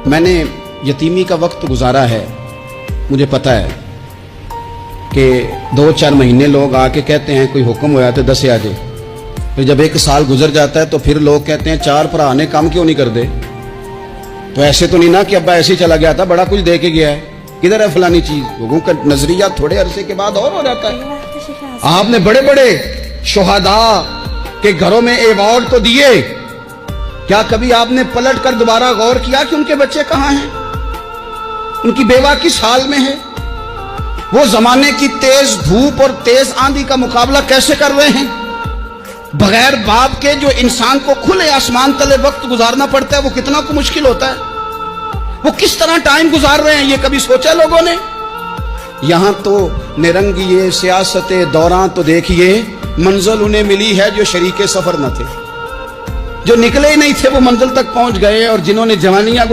میں نے یتیمی کا وقت گزارا ہے، مجھے پتا ہے کہ 2-4 مہینے لوگ آ کے کہتے ہیں کوئی حکم ہوا تو دسے آجے، پھر جب 1 سال گزر جاتا ہے تو پھر لوگ کہتے ہیں 4 بھرا نے کام کیوں نہیں کر دے؟ تو ایسے تو نہیں نا کہ ابا ایسے ہی چلا گیا تھا، بڑا کچھ دے کے گیا ہے، کدھر ہے فلانی چیز؟ لوگوں کا نظریہ تھوڑے عرصے کے بعد اور ہو جاتا ہے۔ آپ نے بڑے بڑے شہداء کے گھروں میں ایوارڈ تو دیے، کیا کبھی آپ نے پلٹ کر دوبارہ غور کیا کہ ان کے بچے کہاں ہیں؟ ان کی بیوہ کس حال میں ہے؟ وہ زمانے کی تیز دھوپ اور تیز آندھی کا مقابلہ کیسے کر رہے ہیں؟ بغیر باپ کے جو انسان کو کھلے آسمان تلے وقت گزارنا پڑتا ہے وہ کتنا کو مشکل ہوتا ہے، وہ کس طرح ٹائم گزار رہے ہیں، یہ کبھی سوچا لوگوں نے؟ یہاں تو نرنگیے سیاست دوراں تو دیکھیے منزل انہیں ملی ہے جو شریک سفر نہ تھے، جو نکلے ہی نہیں تھے وہ منزل تک پہنچ گئے، اور جنہوں نے جوانیاں